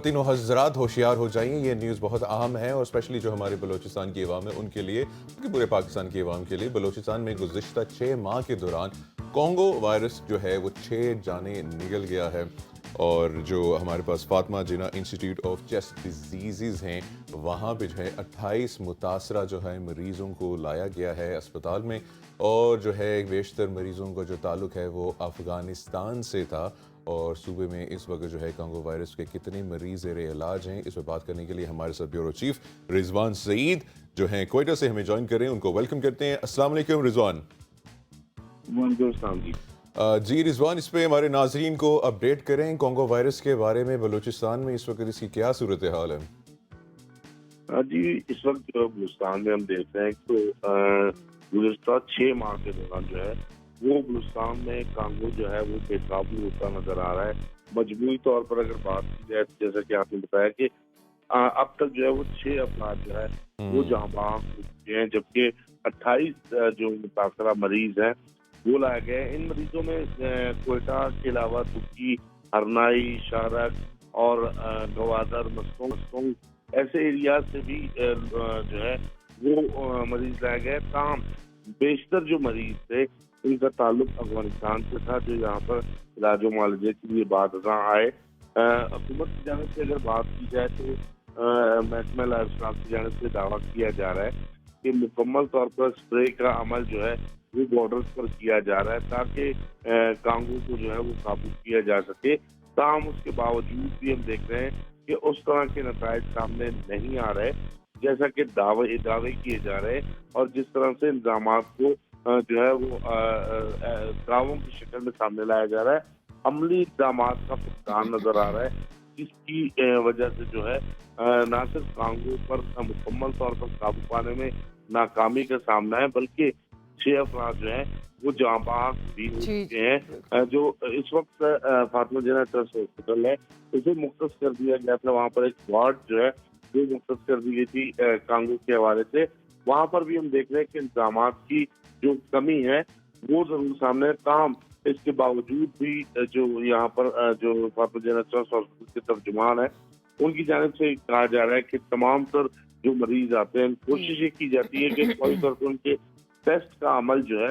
तीनों हजरात होशियार हो जाइए, ये न्यूज़ बहुत अहम है और स्पेशली जो हमारे बलूचिस्तान की अवाम है उनके लिए, क्योंकि पूरे पाकिस्तान की अवाम के लिए। बलूचिस्तान में गुज़िश्ता 6 माह के दौरान कॉन्गो वायरस जो है वो 6 जाने निकल गया है। और जो हमारे पास फातिमा जिन्ना इंस्टीट्यूट ऑफ चेस्ट डिजीज़ हैं, वहाँ पे जो है 28 मुतासरा जो है मरीज़ों को लाया गया है अस्पताल में। और जो है बेशतर मरीज़ों का जो ताल्लुक़ है वो अफ़गानिस्तान से था। और सूबे में इस वक्त जो है कॉन्गो वायरस के कितने मरीज़ ज़ेरे इलाज हैं, इस पर बात करने के लिए हमारे साथ ब्यूरो चीफ रिजवान सईद जो हैं क्वेटा से हमें ज्वाइन कर रहे हैं। उनको वेलकम करते हैं। अस्सलाम वालेकुम रिजवान। जी रिजवान, इस पे हमारे नाजरीन को अपडेट करें कॉन्गो वायरस के बारे में। बलूचिस्तान में इस वक्त इसकी क्या सूरत हाल है? जी, इस वक्त जो बलूचिस्तान में हम देख रहे हैं तो गुज़िश्ता 6 माह के दौरान जो है वो बलूचिस्तान में कॉन्गो जो है वो बेकाबू होता नजर आ रहा है। मजमूई तौर पर अगर बात की जाए, जैसा कि आपने बताया कि अब तक जो है वो 6 अफराद जो है वो जहाँ बाहर हो चुके हैं, जबकि 28 जो मुतासरा मरीज हैं वो लाए गए हैं। इन मरीजों में क्वेटा के अलावा तुर्की, हरनाई, शारक और गवादर, मस्तोंग ऐसे एरिया से भी जो है वो मरीज लाए गए। ताहम बेशतर जो मरीज थे उनका ताल्लुक अफगानिस्तान से था, जो यहाँ पर इलाज मुआवजे के लिए बाद आए। हुकूमत की जानिब से अगर बात की जाए तो महकमा इलाज की जानिब से दावा किया जा रहा है कि मुकम्मल तौर पर स्प्रे का अमल जो है वो बॉर्डर्स पर किया जा रहा है ताकि कांगो को जो है वो काबू किया जा सके। ताहम उसके बावजूद भी हम देख रहे हैं कि उस तरह के नताइज सामने नहीं आ रहे जैसा कि दावे किए जा रहे हैं, और जिस तरह से इल्जामात को जो है वो दावों की शक्ल में सामने लाया जा रहा है। अमली इक़दामात का फुकदान नजर आ रहा है, जिसकी वजह से जो है ना सिर्फ कांगो पर मुकम्मल तौर पर काबू पाने में नाकामी का सामना है, बल्कि 6 अफराद जो है वो जाँ भी हो चुके हैं। जो इस वक्त फातिमा जिन्ना ट्रस्ट हॉस्पिटल है उसे मुख्तस कर दिया गया था। वहाँ पर एक वार्ड जो है वो मुख्तस कर दी गई थी कांगो के हवाले से। वहाँ पर भी हम देख रहे हैं कि इंतजामात की जो कमी है वो जरूर सामने है। काम इसके बावजूद भी जो यहाँ पर जो फातिमा जिन्ना ट्रस्ट हॉस्पिटल के तर्जुमान है उनकी जानिब से कहा जा रहा है कि तमाम तर जो मरीज आते हैं कोशिश ये की जाती है कि फौरी तौर पर उनके टेस्ट का अमल जो है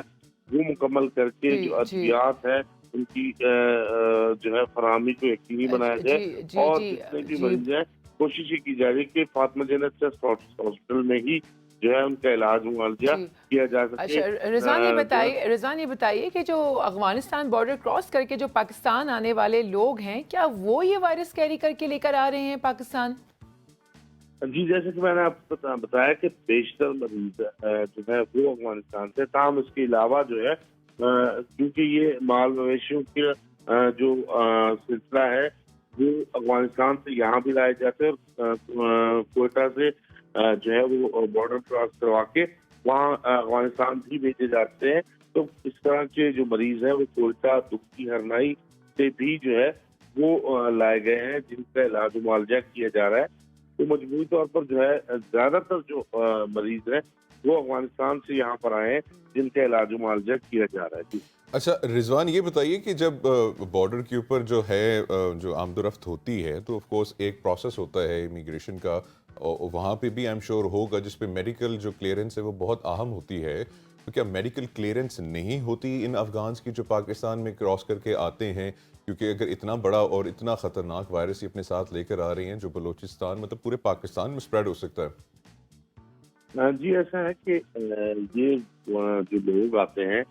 वो मुकम्मल करके जो अद्वियात है उनकी जो है फराहमी को यकीनी बनाया जाए। और जितने भी मरीज हैं कोशिश ये की जा रही है कि फातिमा जिन्ना ट्रस्ट हॉस्पिटल में ही जो है उनका इलाज मुआवजा किया जा सके। अच्छा रिजवान, ये बताइए कि जो अफगानिस्तान बॉर्डर क्रॉस करके जो पाकिस्तान आने वाले लोग हैं, क्या वो ये वायरस कैरी करके लेकर आ रहे हैं पाकिस्तान? जी, जैसे कि मैंने आपको बताया कि बेशतर मरीज जो है वो अफगानिस्तान से। ताहम इसके अलावा जो है क्योंकि ये माल मवेशियों के जो सिलसिला है वो अफगानिस्तान से यहाँ भी लाए जाते हैं और कोयटा से जो है वो बॉर्डर क्रॉस करवा के वहाँ अफगानिस्तान भी भेजे जाते हैं। तो इस तरह के जो मरीज हैं वो कोयटा, तुर्की, हरनाई से भी जो है वो लाए गए हैं, जिनका इलाज मुआवजा किया जा रहा है। तो मजबूरी तौर पर जो है ज्यादातर जो मरीज हैं वो अफगानिस्तान से यहाँ पर आए हैं, जिनका इलाज मुआवजा किया जा रहा है। जी अच्छा रिजवान, ये बताइए कि जब बॉर्डर के ऊपर जो है जो आमदोरफ्त होती है तो ऑफ कोर्स एक प्रोसेस होता है इमिग्रेशन का, और वहाँ पे भी आई एम श्योर होगा जिस पे मेडिकल जो क्लियरेंस है वो बहुत अहम होती है। तो क्या मेडिकल क्लियरेंस नहीं होती इन अफगान्स की जो पाकिस्तान में क्रॉस करके आते हैं? क्योंकि अगर इतना बड़ा और इतना ख़तरनाक वायरस अपने साथ लेकर आ रही हैं जो बलूचिस्तान मतलब पूरे पाकिस्तान में स्प्रेड हो सकता है। जी, ऐसा है कि ये जो लोग आते हैं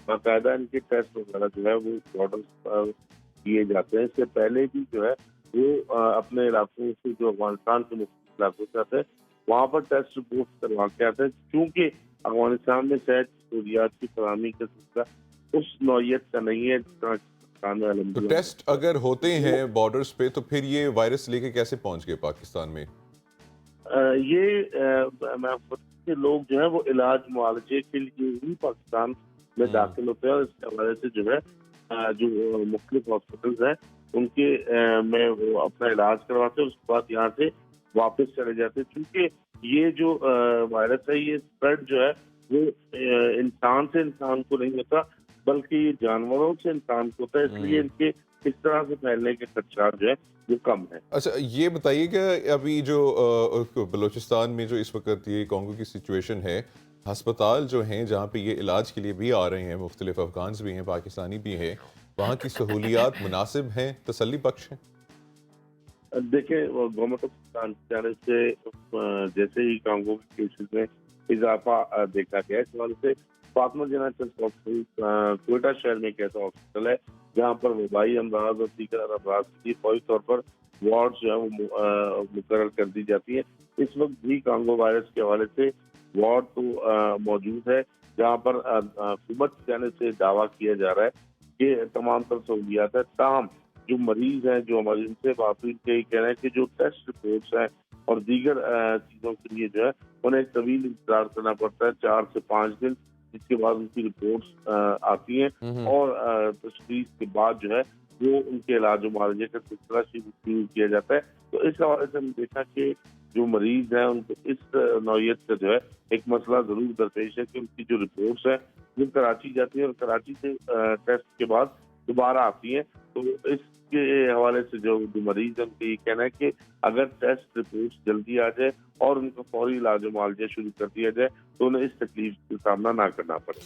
बाकायदा इनके टेस्ट वगैरह जो है वो बॉर्डर पर किए जाते हैं। इससे पहले भी जो है वो अपने इलाकों से जो अफगानिस्तान के मुख्तलिफ इलाकों से आते हैं वहाँ पर टेस्ट रिपोर्ट करवा के आते हैं। चूँकि अफगानिस्तान में सेहत सहूलियात की फराहमी का सिलसिला उस नौयत का नहीं है जिस तरह तो टेस्ट अगर होते हैं बॉर्डर्स पे तो फिर ये वायरस लेके कैसे पहुंच गए पाकिस्तान में? मैं के लोग जो है वो इलाज मुआवजे के लिए ही पाकिस्तान में दाखिल होते हैं, और इसके हवाले से जो है जो मुख्तलिफ हॉस्पिटल्स हैं उनके में वो अपना इलाज करवाते हैं, उसके बाद यहाँ से वापस चले जाते हैं। क्योंकि ये जो वायरस है ये स्प्रेड जो है वो इंसान से इंसान को नहीं होता, बल्कि ये जानवरों से इंसान को होता है। इसलिए इनके اس طرح سے پھیلنے کے خدشات جو ہے وہ کم ہے۔ اچھا یہ بتائیے کہ ابھی جو بلوچستان میں جو اس وقت یہ کانگو کی سچویشن ہے، ہسپتال جو ہیں جہاں پہ یہ علاج کے لیے بھی آ رہے ہیں، مختلف افغانز بھی ہیں، پاکستانی بھی ہیں، وہاں کی سہولیات مناسب ہیں، تسلی بخش ہیں؟ دیکھیں گورنمنٹ آف پاکستان کی جانب سے جیسے ہی کانگو کے کیسز میں اضافہ دیکھا گیا، اس حوالے سے فاطمہ جناح چسٹ ہاسپٹل کوئٹہ شہر میں ایک ایسا ہاسپٹل ہے جہاں پر وبائی امراض اور دیگر امراض کی فوری طور پر وارڈ جو ہے وہ مقرر کر دی جاتی ہے۔ اس وقت بھی کانگو وائرس کے حوالے سے وارڈ تو موجود ہے جہاں پر حکومت کی جانب سے دعویٰ کیا جا رہا ہے کہ تمام تر سہولیات ہے، تاہم جو مریض ہیں، جو ہمارے ان سے واقعی یہی کہنا ہے کہ جو ٹیسٹ رپورٹس ہیں اور دیگر چیزوں کے لیے جو ہے انہیں طویل انتظار کرنا پڑتا ہے، 4 سے 5 دن، جس کے بعد ان کی رپورٹس آتی ہیں اور تشخیص کے بعد جو ہے وہ ان کے علاج و معالجے کا سلسلہ شروع کیا جاتا ہے۔ تو اس حوالے سے ہم نے دیکھا کہ جو مریض ہیں ان کو اس نوعیت سے جو ہے ایک مسئلہ ضرور درپیش ہے کہ ان کی جو رپورٹس ہیں وہ کراچی جاتی ہیں اور کراچی سے ٹیسٹ کے بعد دوبارہ آتی ہیں۔ تو اس کے حوالے سے جو مریض ہیں ان کا یہ کہنا ہے کہ اگر ٹیسٹ رپورٹس جلدی آ جائے اور ان کو فوری علاج و معالجہ شروع کر دیا جائے تو انہیں اس تکلیف کا سامنا نہ کرنا پڑے۔